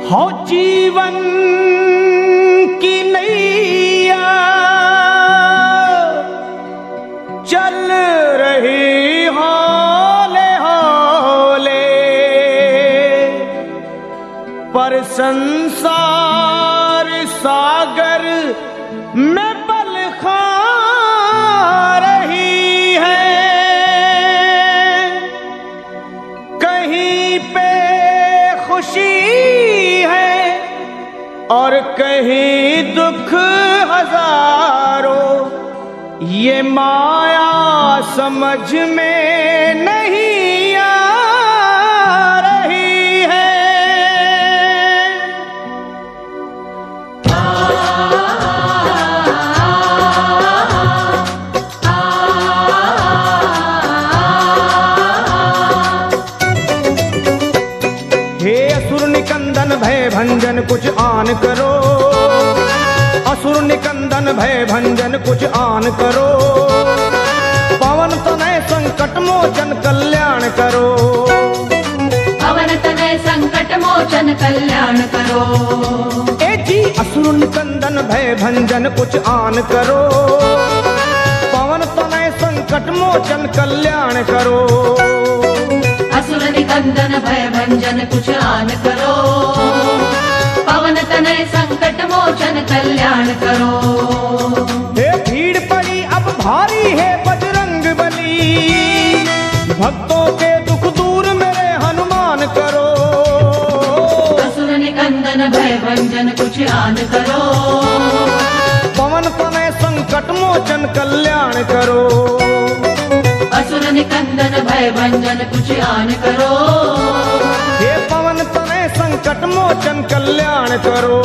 हो जीवन की नैया चल रही हौले हौले, पर संसार सागर में पल खा रही है। कहीं पे खुशी है और कहीं दुख हजारों, ये माया समझ में नहीं आ रही है। हे असुर निकंदन भय भंजन कुछ आन करो, असुर निकंदन भय भंजन कुछ आन करो, पवन तनय संकट मोचन कल्याण करो, पवन तनय संकट मोचन कल्याण करो। ए जी असुर निकंदन भय भंजन कुछ आन करो, पवन तनय संकट मोचन कल्याण करो, असुर निकंदन भय भंजन कुछ आन करो, पवन तनय संकट मोचन कल्याण करो। हे भीड़ पड़ी अब भारी है बजरंग बली, भक्तों के दुख दूर मेरे हनुमान करो, असुर निकंदन भय भंजन कुछ आन करो, पवन तनय संकट मोचन कल्याण करो, असुर निकंदन भय भंजन कुछ आन करो, हे पवन तनय संकट मोचन कल्याण करो।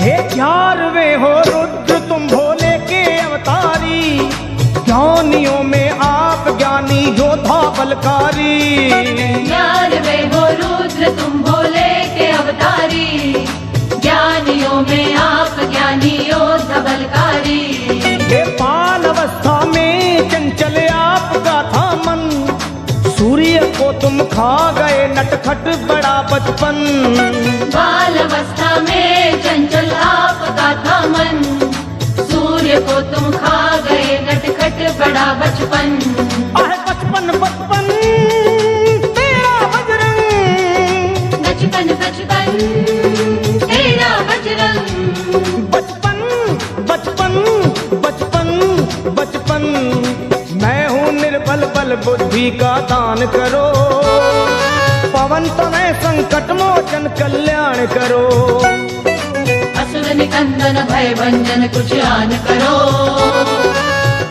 हे 11वें हो रुद्र तुम भोले के अवतारी, ज्ञानियों में आप ज्ञानी योद्धा बलकारी, 11वें हो रुद्र तुम भोले के अवतारी, ज्ञानियों में आप ज्ञानी योद्धा बलकारी। हे बाल अवस्था में चंचल आपका था मन, सूर्य को तुम खा गए नटखट बड़ा बचपन, बाल अवस्था में चंचल आपका था मन, सूर्य को तुम खा गए नटखट बड़ा बचपन। आहे बचपन बचपन तेरा बजरंग, बचपन बचपन तेरा बजरंग, बचपन बचपन बचपन बचपन, मैं हूँ निर्बल बल बुद्धि का दान करो, पवन तनय संकट मोचन कल्याण करो, असुर निकंदन भय भंजन कुछ आन करो,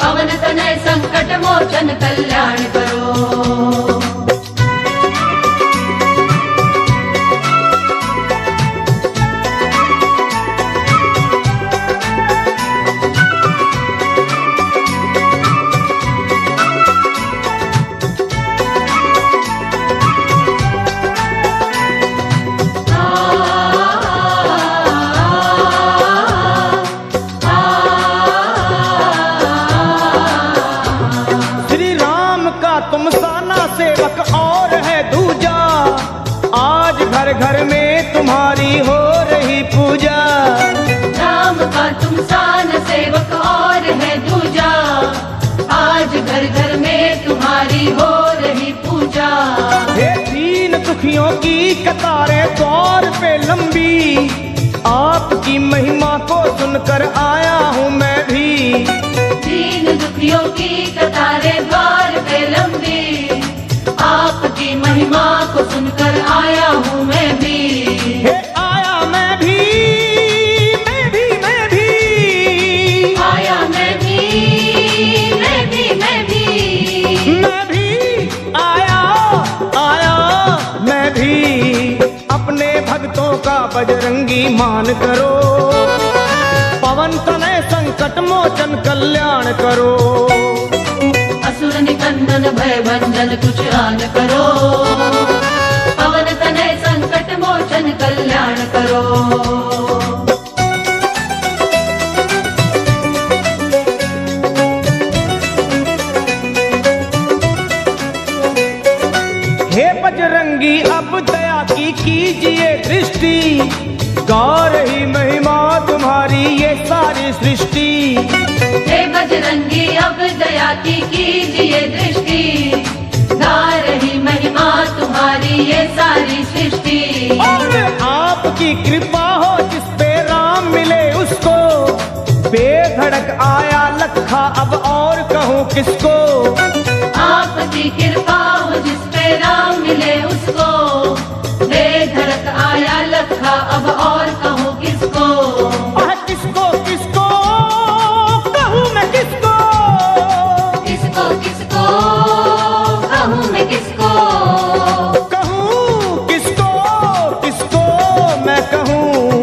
पवन तनय संकट मोचन कल्याण करो। तुम साना सेवक और है दूजा, आज घर घर में तुम्हारी हो रही पूजा, राम का तुम सान सेवक और है दूजा, आज घर घर में तुम्हारी हो रही पूजा। हे दीन दुखियों की कतारें द्वार पे लंबी, आपकी महिमा को सुनकर आया हूँ मैं भी, दीन दुखियों की कतारें द्वार पे लंबी, आपकी महिमा को सुनकर आया हूँ मैं भी। हे आया मैं भी, मैं भी मैं भी, आया मैं भी, मैं भी मैं भी, मैं भी आया आया मैं भी, अपने भक्तों का बजरंगी मान करो, पवन तनय संकट मोचन कल्याण करो, असुर निकंदन भय भंजन कुछ आन करो, पवन तनय संकट मोचन कल्याण करो। दृष्टि, गा रही महिमा तुम्हारी ये सारी सृष्टि। हे बजरंगी अब दया की कीजिए दृष्टि, गा रही महिमा तुम्हारी ये सारी सृष्टि। और आपकी कृपा हो जिस पे राम मिले उसको, बेधड़क आया लखा अब और कहूँ किसको। आपकी कृपा हो जिस पे राम मिले उसको, बेधड़क आया लखा अब और कहूँ किसको। किसको किसको कहूँ मैं किसको, किसको किसको कहूँ मैं किसको, कहूँ किसको किसको मैं कहूँ।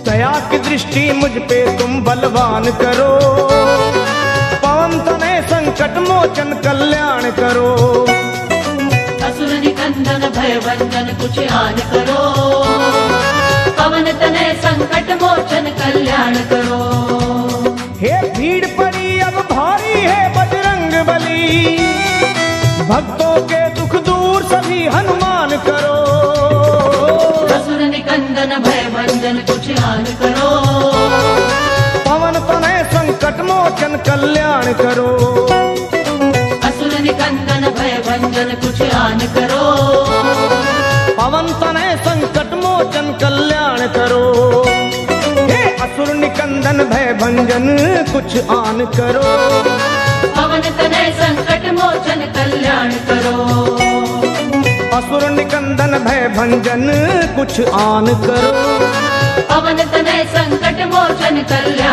दया की दृष्टि मुझ पे तुम बलवान करो, पवन तनय संकट मोचन कल्याण करो। असुर निकंदन भय भंजन कुछ आन करो, पवन तनय संकट मोचन कल्याण करो। हे भीड़ पड़ी अब भारी है बजरंग बली, भक्तों के दुख दूर सभी हनुमान करो। असुर निकंदन भय भंजन कुछ आन करो, पवन तनय संकट मोचन कल्याण करो। असुर निकंदन भय भंजन कुछ आन करो, पवन तनय संकट मोचन कल्याण करो। हे असुर निकंदन भय भंजन कुछ आन करो, पवन तनय संकट मोचन कल्याण करो। असुर निकंदन भय भंजन कुछ आन करो, पवन तनय संकट मोचन कल्याण